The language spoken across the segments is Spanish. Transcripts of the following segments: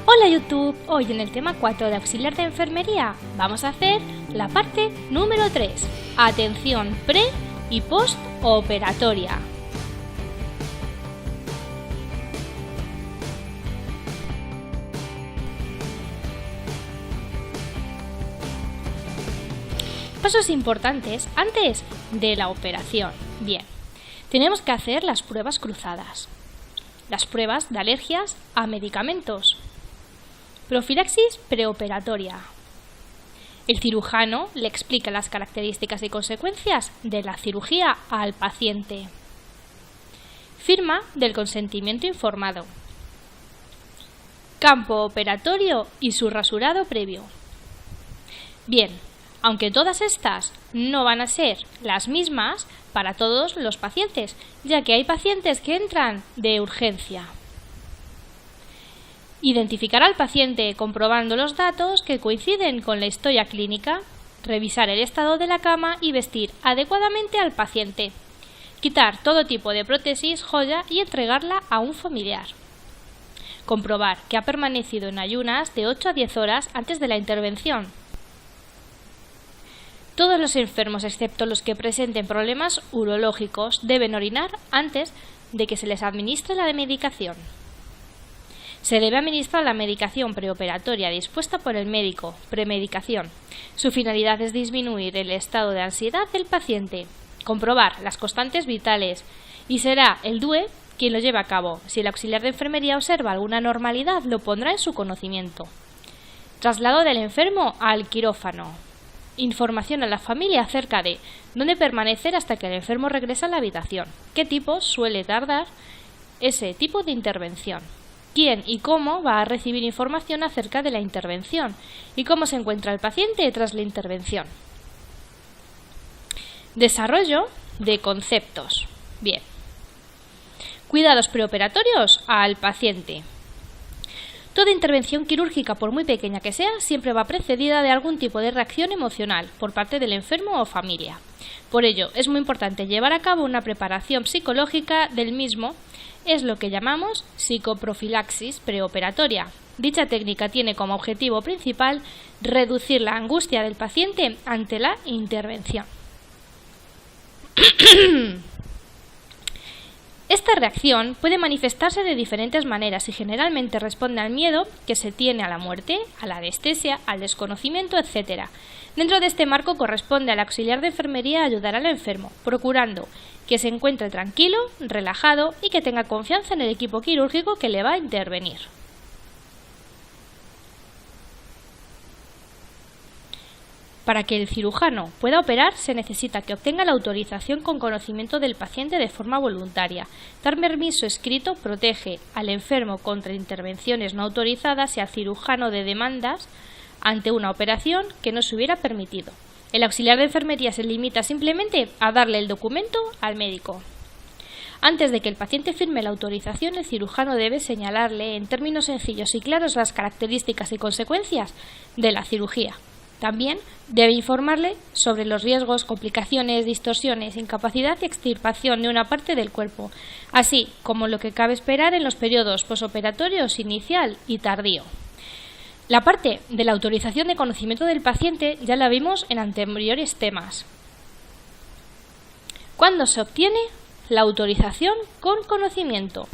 Hola YouTube, hoy en el tema 4 de auxiliar de enfermería vamos a hacer la parte número 3, atención pre y postoperatoria. Pasos importantes antes de la operación. Bien, tenemos que hacer las pruebas cruzadas, las pruebas de alergias a medicamentos, profilaxis preoperatoria. El cirujano le explica las características y consecuencias de la cirugía al paciente. Firma del consentimiento informado. Campo operatorio y su rasurado previo. Bien, aunque todas estas no van a ser las mismas para todos los pacientes, ya que hay pacientes que entran de urgencia. Identificar al paciente comprobando los datos que coinciden con la historia clínica, revisar el estado de la cama y vestir adecuadamente al paciente, quitar todo tipo de prótesis, joya y entregarla a un familiar. Comprobar que ha permanecido en ayunas de 8 a 10 horas antes de la intervención. Todos los enfermos, excepto los que presenten problemas urológicos, deben orinar antes de que se les administre la medicación. Se debe administrar la medicación preoperatoria dispuesta por el médico, premedicación. Su finalidad es disminuir el estado de ansiedad del paciente, comprobar las constantes vitales y será el DUE quien lo lleve a cabo. Si el auxiliar de enfermería observa alguna anormalidad, lo pondrá en su conocimiento. Traslado del enfermo al quirófano. Información a la familia acerca de dónde permanecer hasta que el enfermo regrese a la habitación, qué tiempo suele tardar ese tipo de intervención, quién y cómo va a recibir información acerca de la intervención y cómo se encuentra el paciente tras la intervención. Desarrollo de conceptos. Bien. Cuidados preoperatorios al paciente. Toda intervención quirúrgica, por muy pequeña que sea, siempre va precedida de algún tipo de reacción emocional por parte del enfermo o familia. Por ello, es muy importante llevar a cabo una preparación psicológica del mismo, es lo que llamamos psicoprofilaxis preoperatoria. Dicha técnica tiene como objetivo principal reducir la angustia del paciente ante la intervención. Esta reacción puede manifestarse de diferentes maneras y generalmente responde al miedo que se tiene a la muerte, a la anestesia, al desconocimiento, etc. Dentro de este marco corresponde al auxiliar de enfermería ayudar al enfermo, procurando que se encuentre tranquilo, relajado y que tenga confianza en el equipo quirúrgico que le va a intervenir. Para que el cirujano pueda operar, se necesita que obtenga la autorización con conocimiento del paciente de forma voluntaria. Dar permiso escrito protege al enfermo contra intervenciones no autorizadas y al cirujano de demandas ante una operación que no se hubiera permitido. El auxiliar de enfermería se limita simplemente a darle el documento al médico. Antes de que el paciente firme la autorización, el cirujano debe señalarle en términos sencillos y claros las características y consecuencias de la cirugía. También debe informarle sobre los riesgos, complicaciones, distorsiones, incapacidad y extirpación de una parte del cuerpo, así como lo que cabe esperar en los periodos posoperatorios inicial y tardío. La parte de la autorización de conocimiento del paciente ya la vimos en anteriores temas. ¿Cuándo se obtiene la autorización con conocimiento?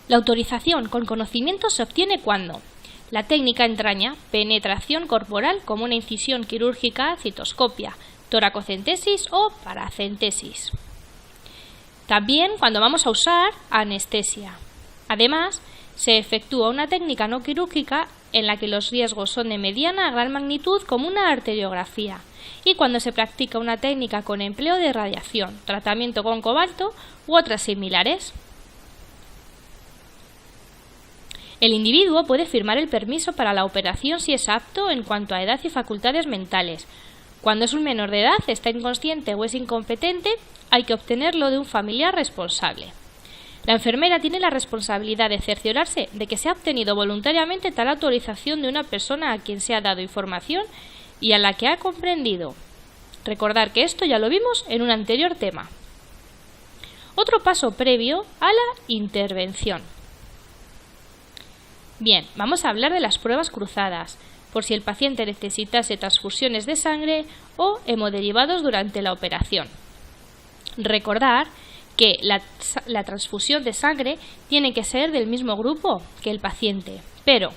La autorización con conocimiento se obtiene cuando la técnica entraña penetración corporal como una incisión quirúrgica, citoscopia, toracocentesis o paracentesis. También cuando vamos a usar anestesia. Además, se efectúa una técnica no quirúrgica en la que los riesgos son de mediana a gran magnitud como una arteriografía y cuando se practica una técnica con empleo de radiación, tratamiento con cobalto u otras similares. El individuo puede firmar el permiso para la operación si es apto en cuanto a edad y facultades mentales. Cuando es un menor de edad, está inconsciente o es incompetente, hay que obtenerlo de un familiar responsable. La enfermera tiene la responsabilidad de cerciorarse de que se ha obtenido voluntariamente tal autorización de una persona a quien se ha dado información y a la que ha comprendido. Recordar que esto ya lo vimos en un anterior tema. Otro paso previo a la intervención. Bien, vamos a hablar de las pruebas cruzadas, por si el paciente necesitase transfusiones de sangre o hemoderivados durante la operación. Recordar que la transfusión de sangre tiene que ser del mismo grupo que el paciente, pero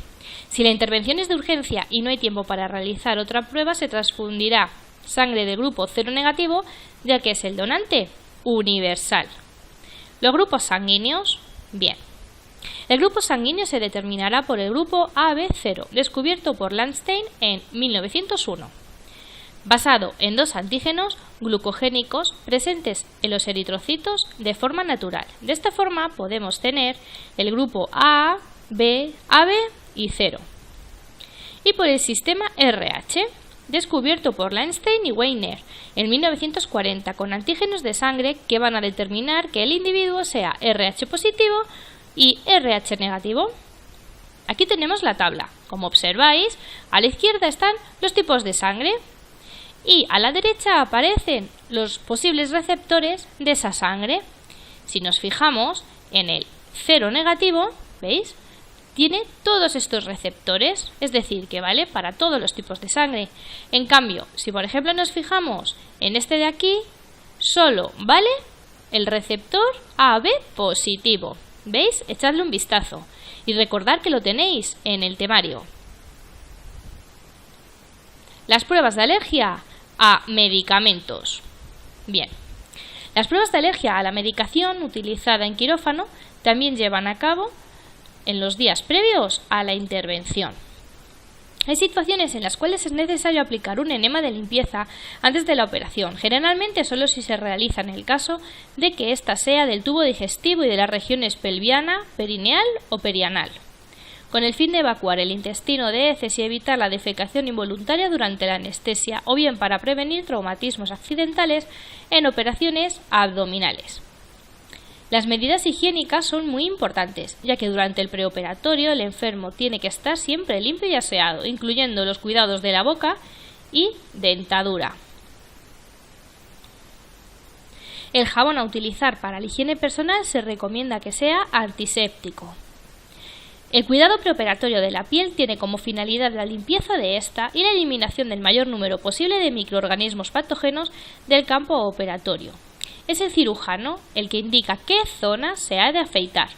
si la intervención es de urgencia y no hay tiempo para realizar otra prueba, se transfundirá sangre de grupo 0 negativo, ya que es el donante universal. Los grupos sanguíneos, bien. El grupo sanguíneo se determinará por el grupo AB0, descubierto por Landstein en 1901, basado en dos antígenos glucogénicos presentes en los eritrocitos de forma natural. De esta forma podemos tener el grupo A, B, AB y 0. Y por el sistema RH, descubierto por Landstein y Weiner en 1940, con antígenos de sangre que van a determinar que el individuo sea RH positivo y RH negativo. Aquí tenemos la tabla. Como observáis, a la izquierda están los tipos de sangre y a la derecha aparecen los posibles receptores de esa sangre. Si nos fijamos en el 0 negativo, ¿veis? Tiene todos estos receptores, es decir, que vale para todos los tipos de sangre. En cambio, si por ejemplo nos fijamos en este de aquí, solo vale el receptor AB positivo. ¿Veis? Echadle un vistazo y recordad que lo tenéis en el temario. Las pruebas de alergia a medicamentos. Bien, las pruebas de alergia a la medicación utilizada en quirófano también llevan a cabo en los días previos a la intervención. Hay situaciones en las cuales es necesario aplicar un enema de limpieza antes de la operación, generalmente solo si se realiza en el caso de que ésta sea del tubo digestivo y de las regiones pelviana, perineal o perianal, con el fin de evacuar el intestino de heces y evitar la defecación involuntaria durante la anestesia, o bien para prevenir traumatismos accidentales en operaciones abdominales. Las medidas higiénicas son muy importantes, ya que durante el preoperatorio el enfermo tiene que estar siempre limpio y aseado, incluyendo los cuidados de la boca y dentadura. El jabón a utilizar para la higiene personal se recomienda que sea antiséptico. El cuidado preoperatorio de la piel tiene como finalidad la limpieza de esta y la eliminación del mayor número posible de microorganismos patógenos del campo operatorio. Es el cirujano el que indica qué zona se ha de afeitar.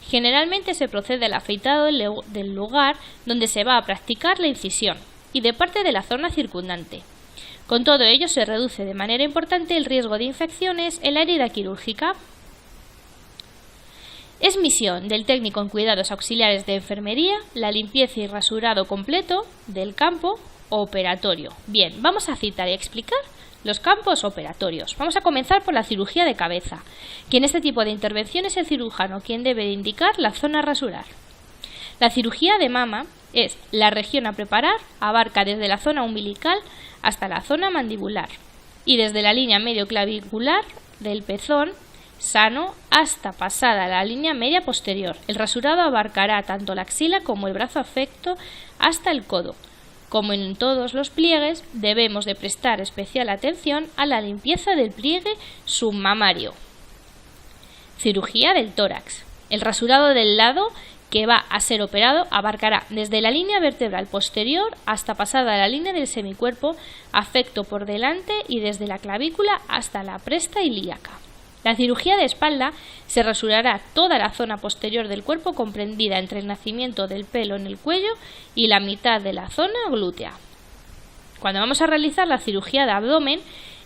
Generalmente se procede al afeitado del lugar donde se va a practicar la incisión y de parte de la zona circundante. Con todo ello se reduce de manera importante el riesgo de infecciones en la herida quirúrgica. Es misión del técnico en cuidados auxiliares de enfermería la limpieza y rasurado completo del campo operatorio. Bien, vamos a citar y explicar los campos operatorios. Vamos a comenzar por la cirugía de cabeza, que en este tipo de intervención es el cirujano quien debe de indicar la zona a rasurar. La cirugía de mama es la región a preparar, abarca desde la zona umbilical hasta la zona mandibular y desde la línea medio clavicular del pezón sano hasta pasada la línea media posterior. El rasurado abarcará tanto la axila como el brazo afecto hasta el codo. Como en todos los pliegues, debemos de prestar especial atención a la limpieza del pliegue submamario. Cirugía del tórax. El rasurado del lado que va a ser operado abarcará desde la línea vertebral posterior hasta pasada la línea del semicuerpo afecto por delante y desde la clavícula hasta la presta ilíaca. La cirugía de espalda se rasurará toda la zona posterior del cuerpo comprendida entre el nacimiento del pelo en el cuello y la mitad de la zona glútea. Cuando vamos a realizar la cirugía de abdomen,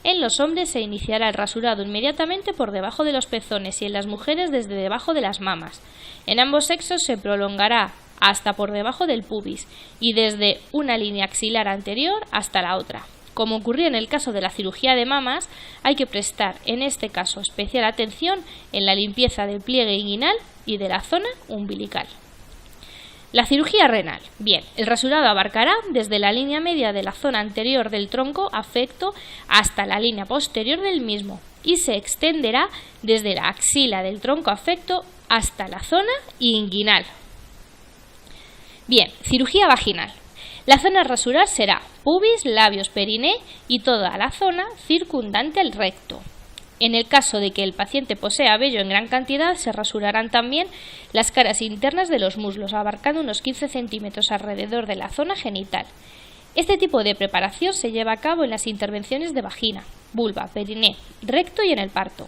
en los hombres se iniciará el rasurado inmediatamente por debajo de los pezones y en las mujeres desde debajo de las mamas. En ambos sexos se prolongará hasta por debajo del pubis y desde una línea axilar anterior hasta la otra. Como ocurrió en el caso de la cirugía de mamas, hay que prestar en este caso especial atención en la limpieza del pliegue inguinal y de la zona umbilical. La cirugía renal. Bien, el rasurado abarcará desde la línea media de la zona anterior del tronco afecto hasta la línea posterior del mismo y se extenderá desde la axila del tronco afecto hasta la zona inguinal. Bien, cirugía vaginal. La zona a rasurar será pubis, labios, periné y toda la zona circundante al recto. En el caso de que el paciente posea vello en gran cantidad, se rasurarán también las caras internas de los muslos, abarcando unos 15 centímetros alrededor de la zona genital. Este tipo de preparación se lleva a cabo en las intervenciones de vagina, vulva, periné, recto y en el parto.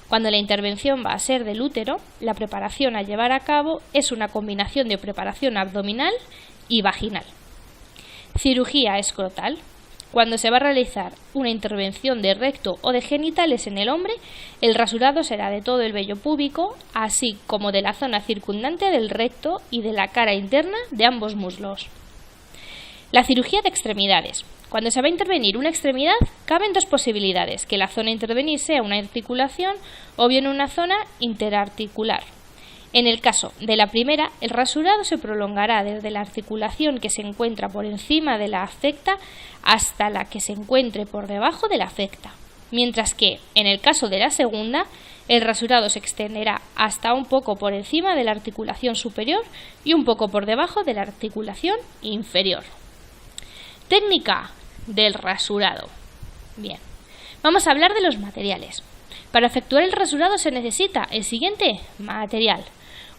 Cuando la intervención va a ser del útero, la preparación a llevar a cabo es una combinación de preparación abdominal y vaginal. Cirugía escrotal. Cuando se va a realizar una intervención de recto o de genitales en el hombre, el rasurado será de todo el vello púbico, así como de la zona circundante del recto y de la cara interna de ambos muslos. La cirugía de extremidades. Cuando se va a intervenir una extremidad, caben dos posibilidades: que la zona a intervenir sea una articulación o bien una zona interarticular. En el caso de la primera, el rasurado se prolongará desde la articulación que se encuentra por encima de la afecta hasta la que se encuentre por debajo de la afecta, mientras que, en el caso de la segunda, el rasurado se extenderá hasta un poco por encima de la articulación superior y un poco por debajo de la articulación inferior. Técnica del rasurado. Bien, vamos a hablar de los materiales. Para efectuar el rasurado se necesita el siguiente material: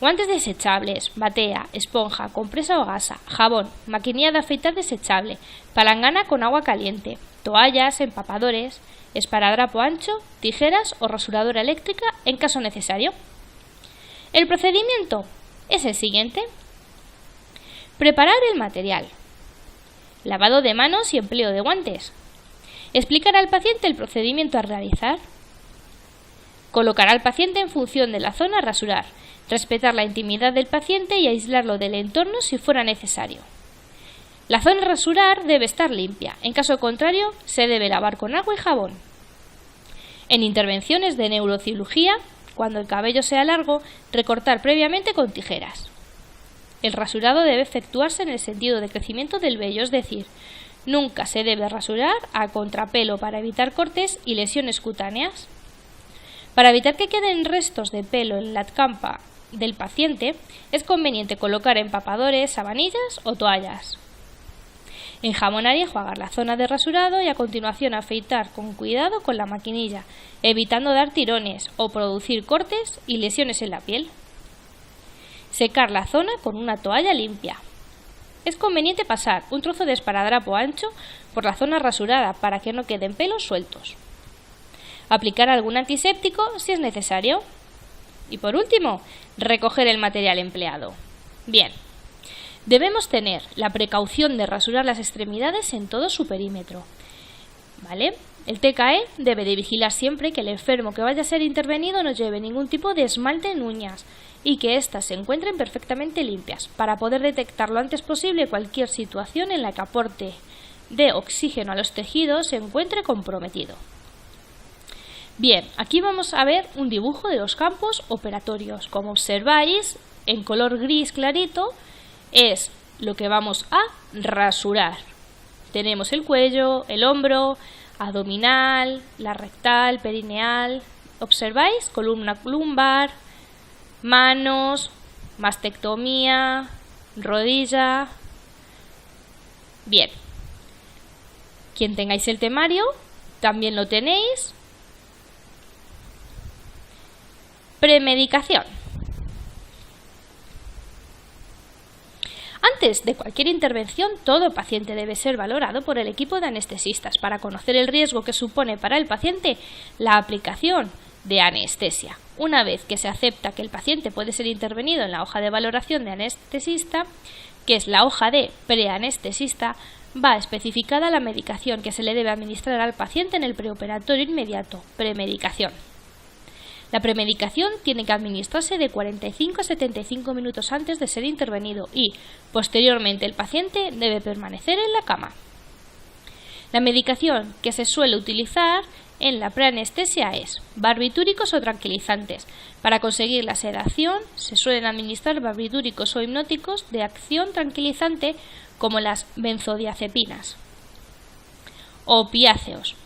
guantes desechables, batea, esponja, compresa o gasa, jabón, maquinilla de afeitar desechable, palangana con agua caliente, toallas, empapadores, esparadrapo ancho, tijeras o rasuradora eléctrica en caso necesario. El procedimiento es el siguiente: preparar el material, lavado de manos y empleo de guantes, explicar al paciente el procedimiento a realizar, colocar al paciente en función de la zona a rasurar, respetar la intimidad del paciente y aislarlo del entorno si fuera necesario. La zona a rasurar debe estar limpia, en caso contrario se debe lavar con agua y jabón. En intervenciones de neurocirugía, cuando el cabello sea largo, recortar previamente con tijeras. El rasurado debe efectuarse en el sentido de crecimiento del vello, es decir, nunca se debe rasurar a contrapelo para evitar cortes y lesiones cutáneas. Para evitar que queden restos de pelo en la campa del paciente, es conveniente colocar empapadores, sabanillas o toallas. Enjabonar y enjuagar la zona de rasurado y a continuación afeitar con cuidado con la maquinilla, evitando dar tirones o producir cortes y lesiones en la piel. Secar la zona con una toalla limpia. Es conveniente pasar un trozo de esparadrapo ancho por la zona rasurada para que no queden pelos sueltos. Aplicar algún antiséptico si es necesario. Y por último, recoger el material empleado. Bien, debemos tener la precaución de rasurar las extremidades en todo su perímetro. ¿Vale? El TKE debe de vigilar siempre que el enfermo que vaya a ser intervenido no lleve ningún tipo de esmalte en uñas y que éstas se encuentren perfectamente limpias para poder detectar lo antes posible cualquier situación en la que aporte de oxígeno a los tejidos se encuentre comprometido. Bien, aquí vamos a ver un dibujo de los campos operatorios. Como observáis, en color gris clarito es lo que vamos a rasurar. Tenemos el cuello, el hombro, abdominal, la rectal, perineal. ¿Observáis? Columna lumbar, manos, mastectomía, rodilla. Bien. Quien tengáis el temario, también lo tenéis. Premedicación. Antes de cualquier intervención, todo paciente debe ser valorado por el equipo de anestesistas para conocer el riesgo que supone para el paciente la aplicación de anestesia. Una vez que se acepta que el paciente puede ser intervenido en la hoja de valoración de anestesista, que es la hoja de preanestesista, va especificada la medicación que se le debe administrar al paciente en el preoperatorio inmediato, premedicación. La premedicación tiene que administrarse de 45 a 75 minutos antes de ser intervenido y, posteriormente, el paciente debe permanecer en la cama. La medicación que se suele utilizar en la preanestesia es barbitúricos o tranquilizantes. Para conseguir la sedación se suelen administrar barbitúricos o hipnóticos de acción tranquilizante como las benzodiazepinas. Opiáceos.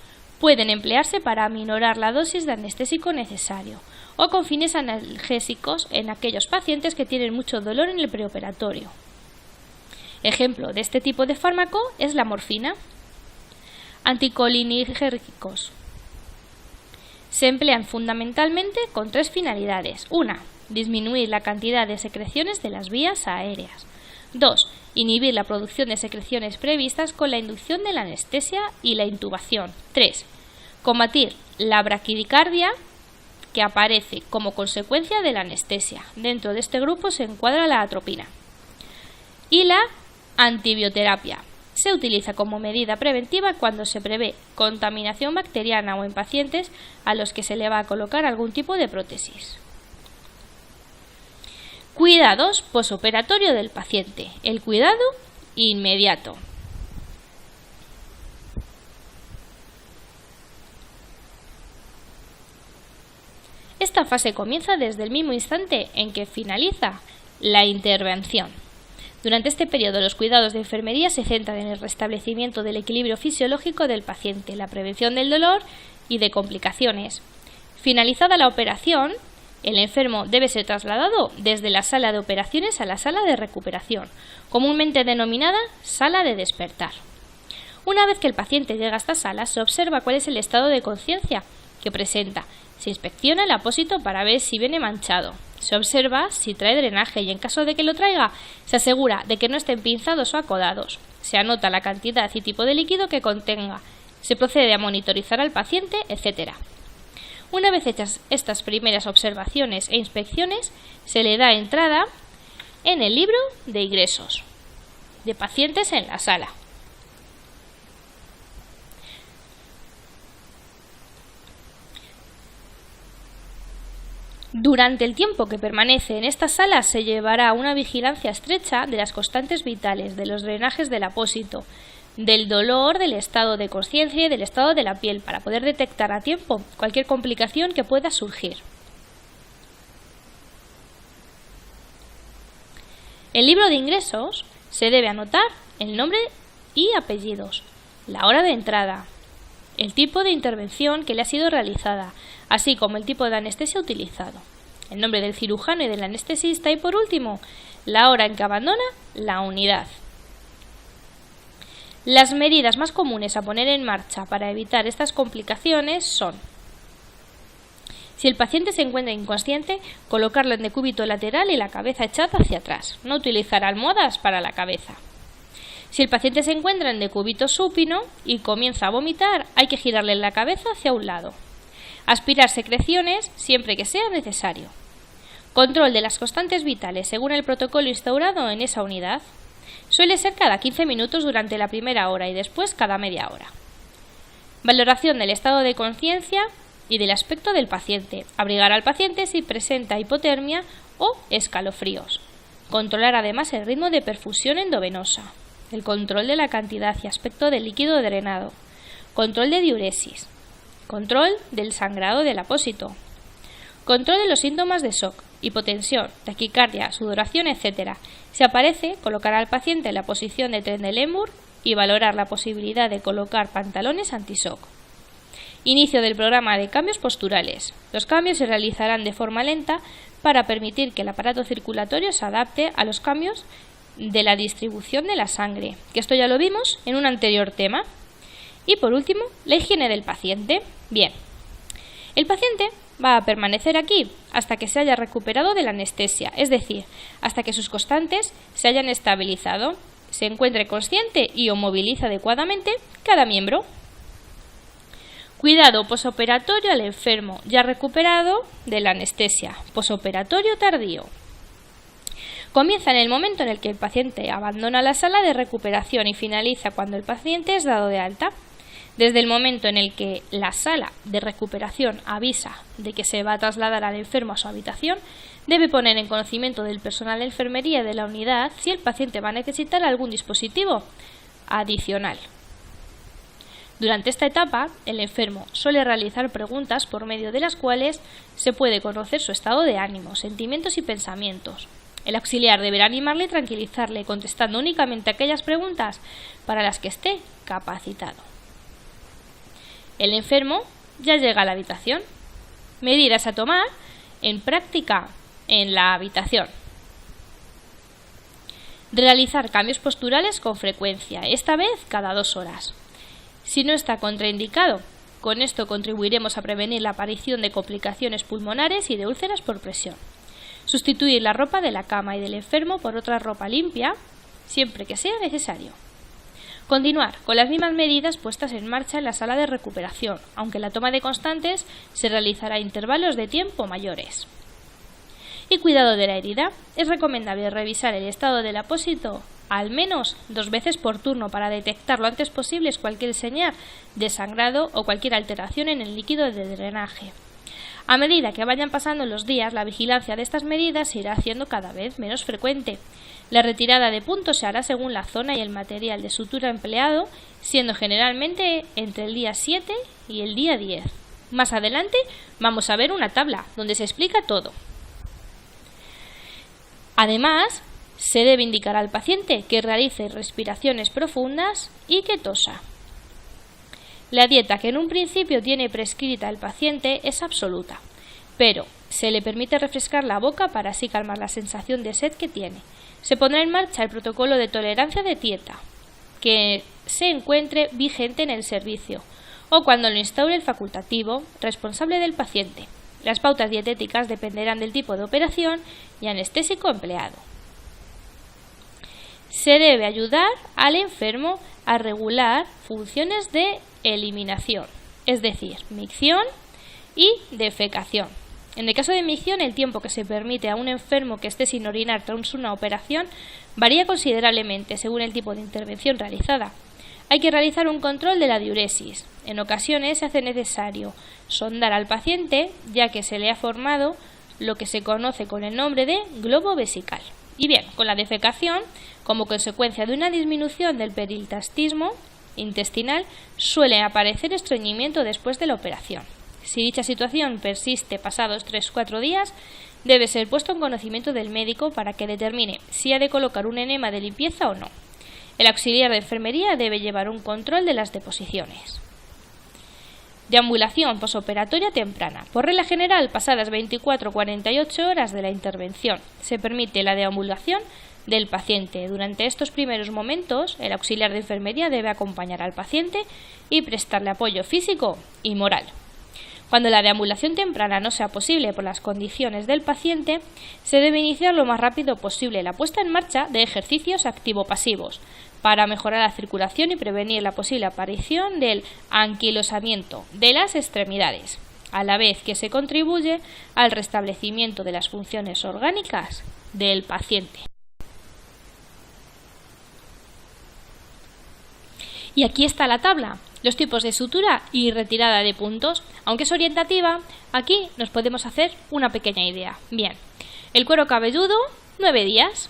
Pueden emplearse para aminorar la dosis de anestésico necesario o con fines analgésicos en aquellos pacientes que tienen mucho dolor en el preoperatorio. Ejemplo de este tipo de fármaco es la morfina. Anticolinérgicos. Se emplean fundamentalmente con 3 finalidades. 1. Disminuir la cantidad de secreciones de las vías aéreas. 2. Inhibir la producción de secreciones previstas con la inducción de la anestesia y la intubación. 3. Combatir la braquicardia que aparece como consecuencia de la anestesia. Dentro de este grupo se encuadra la atropina. Y la antibioterapia. Se utiliza como medida preventiva cuando se prevé contaminación bacteriana o en pacientes a los que se le va a colocar algún tipo de prótesis. Cuidados posoperatorio del paciente. El cuidado inmediato. Esta fase comienza desde el mismo instante en que finaliza la intervención. Durante este periodo, los cuidados de enfermería se centran en el restablecimiento del equilibrio fisiológico del paciente, la prevención del dolor y de complicaciones. Finalizada la operación, el enfermo debe ser trasladado desde la sala de operaciones a la sala de recuperación, comúnmente denominada sala de despertar. Una vez que el paciente llega a esta sala, se observa cuál es el estado de conciencia que presenta. Se inspecciona el apósito para ver si viene manchado. Se observa si trae drenaje y en caso de que lo traiga, se asegura de que no estén pinzados o acodados. Se anota la cantidad y tipo de líquido que contenga. Se procede a monitorizar al paciente, etc. Una vez hechas estas primeras observaciones e inspecciones, se le da entrada en el libro de ingresos de pacientes en la sala. Durante el tiempo que permanece en esta sala se llevará una vigilancia estrecha de las constantes vitales, de los drenajes del apósito, del dolor, del estado de conciencia y del estado de la piel, para poder detectar a tiempo cualquier complicación que pueda surgir. El libro de ingresos se debe anotar el nombre y apellidos, la hora de entrada, el tipo de intervención que le ha sido realizada, así como el tipo de anestesia utilizado, el nombre del cirujano y del anestesista y, por último, la hora en que abandona la unidad. Las medidas más comunes a poner en marcha para evitar estas complicaciones son: si el paciente se encuentra inconsciente, colocarlo en decúbito lateral y la cabeza echada hacia atrás. No utilizar almohadas para la cabeza. Si el paciente se encuentra en decúbito supino y comienza a vomitar, hay que girarle la cabeza hacia un lado. Aspirar secreciones siempre que sea necesario. Control de las constantes vitales según el protocolo instaurado en esa unidad. Suele ser cada 15 minutos durante la primera hora y después cada media hora. Valoración del estado de conciencia y del aspecto del paciente. Abrigar al paciente si presenta hipotermia o escalofríos. Controlar además el ritmo de perfusión endovenosa. El control de la cantidad y aspecto del líquido drenado. Control de diuresis. Control del sangrado del apósito. Control de los síntomas de shock, hipotensión, taquicardia, sudoración, etc. Si aparece, colocar al paciente en la posición de Trendelenburg y valorar la posibilidad de colocar pantalones anti-shock. Inicio del programa de cambios posturales. Los cambios se realizarán de forma lenta para permitir que el aparato circulatorio se adapte a los cambios de la distribución de la sangre, que esto ya lo vimos en un anterior tema. Y por último, la higiene del paciente. Bien, el paciente va a permanecer aquí hasta que se haya recuperado de la anestesia, es decir, hasta que sus constantes se hayan estabilizado, se encuentre consciente y o moviliza adecuadamente cada miembro. Cuidado posoperatorio al enfermo ya recuperado de la anestesia. Posoperatorio tardío. Comienza en el momento en el que el paciente abandona la sala de recuperación y finaliza cuando el paciente es dado de alta. Desde el momento en el que la sala de recuperación avisa de que se va a trasladar al enfermo a su habitación, debe poner en conocimiento del personal de enfermería de la unidad si el paciente va a necesitar algún dispositivo adicional. Durante esta etapa, el enfermo suele realizar preguntas por medio de las cuales se puede conocer su estado de ánimo, sentimientos y pensamientos. El auxiliar deberá animarle y tranquilizarle, contestando únicamente aquellas preguntas para las que esté capacitado. El enfermo ya llega a la habitación. Medidas a tomar en práctica en la habitación. Realizar cambios posturales con frecuencia, esta vez cada 2 horas. Si no está contraindicado, Con esto contribuiremos a prevenir la aparición de complicaciones pulmonares y de úlceras por presión. Sustituir la ropa de la cama y del enfermo por otra ropa limpia, siempre que sea necesario. Continuar con las mismas medidas puestas en marcha en la sala de recuperación, aunque la toma de constantes se realizará a intervalos de tiempo mayores. Y cuidado de la herida. Es recomendable revisar el estado del apósito al menos 2 veces por turno para detectar lo antes posible cualquier señal de sangrado o cualquier alteración en el líquido de drenaje. A medida que vayan pasando los días, la vigilancia de estas medidas se irá haciendo cada vez menos frecuente. La retirada de puntos se hará según la zona y el material de sutura empleado, siendo generalmente entre el día 7 y el día 10. Más adelante vamos a ver una tabla donde se explica todo. Además, se debe indicar al paciente que realice respiraciones profundas y que tosa. La dieta que en un principio tiene prescrita el paciente es absoluta, pero se le permite refrescar la boca para así calmar la sensación de sed que tiene. Se pondrá en marcha el protocolo de tolerancia de dieta, que se encuentre vigente en el servicio, o cuando lo instaure el facultativo responsable del paciente. Las pautas dietéticas dependerán del tipo de operación y anestésico empleado. Se debe ayudar al enfermo a regular funciones de eliminación, es decir, micción y defecación. En el caso de micción, el tiempo que se permite a un enfermo que esté sin orinar tras una operación varía considerablemente según el tipo de intervención realizada. Hay que realizar un control de la diuresis. En ocasiones se hace necesario sondar al paciente, ya que se le ha formado lo que se conoce con el nombre de globo vesical. Y bien, con la defecación, como consecuencia de una disminución del peristaltismo intestinal, suele aparecer estreñimiento después de la operación. Si dicha situación persiste pasados 3-4 días, debe ser puesto en conocimiento del médico para que determine si ha de colocar un enema de limpieza o no. El auxiliar de enfermería debe llevar un control de las deposiciones. Deambulación posoperatoria temprana. Por regla general, pasadas 24-48 horas de la intervención, se permite la deambulación del paciente. Durante estos primeros momentos, el auxiliar de enfermería debe acompañar al paciente y prestarle apoyo físico y moral. Cuando la deambulación temprana no sea posible por las condiciones del paciente, se debe iniciar lo más rápido posible la puesta en marcha de ejercicios activo-pasivos para mejorar la circulación y prevenir la posible aparición del anquilosamiento de las extremidades, a la vez que se contribuye al restablecimiento de las funciones orgánicas del paciente. Y aquí está la tabla, los tipos de sutura y retirada de puntos. Aunque es orientativa, aquí nos podemos hacer una pequeña idea. Bien, el cuero cabelludo, 9 días.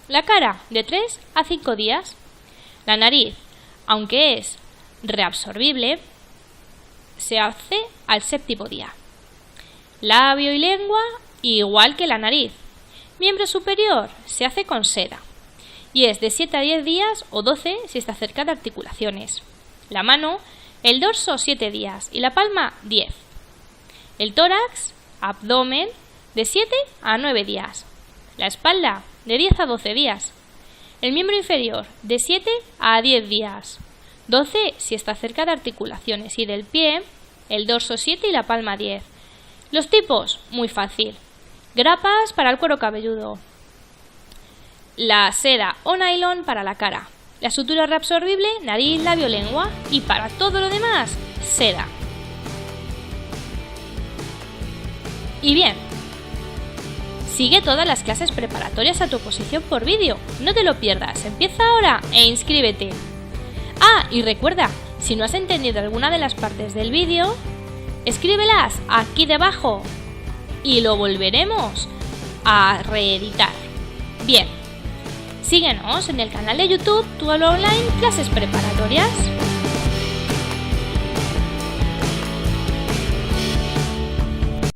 La cara, de 3 a 5 días. La nariz, aunque es reabsorbible, se hace al 7º día. Labio y lengua, igual que la nariz. Miembro superior, se hace con seda. Y es de 7 a 10 días o 12 si está cerca de articulaciones. La mano, el dorso 7 días y la palma 10. El tórax, abdomen, de 7 a 9 días. La espalda, de 10 a 12 días. El miembro inferior, de 7 a 10 días. 12 si está cerca de articulaciones. Y del pie, el dorso 7 y la palma 10. Los tipos, muy fácil. Grapas para el cuero cabelludo. La seda o nylon para la cara. La sutura reabsorbible, nariz, labio, lengua. Y para todo lo demás, seda. Y bien, sigue todas las clases preparatorias a tu oposición por vídeo. No te lo pierdas, empieza ahora e inscríbete. Ah, y recuerda, si no has entendido alguna de las partes del vídeo, escríbelas aquí debajo y lo volveremos a reeditar. Bien. Síguenos en el canal de YouTube Tu Aula Online Clases Preparatorias.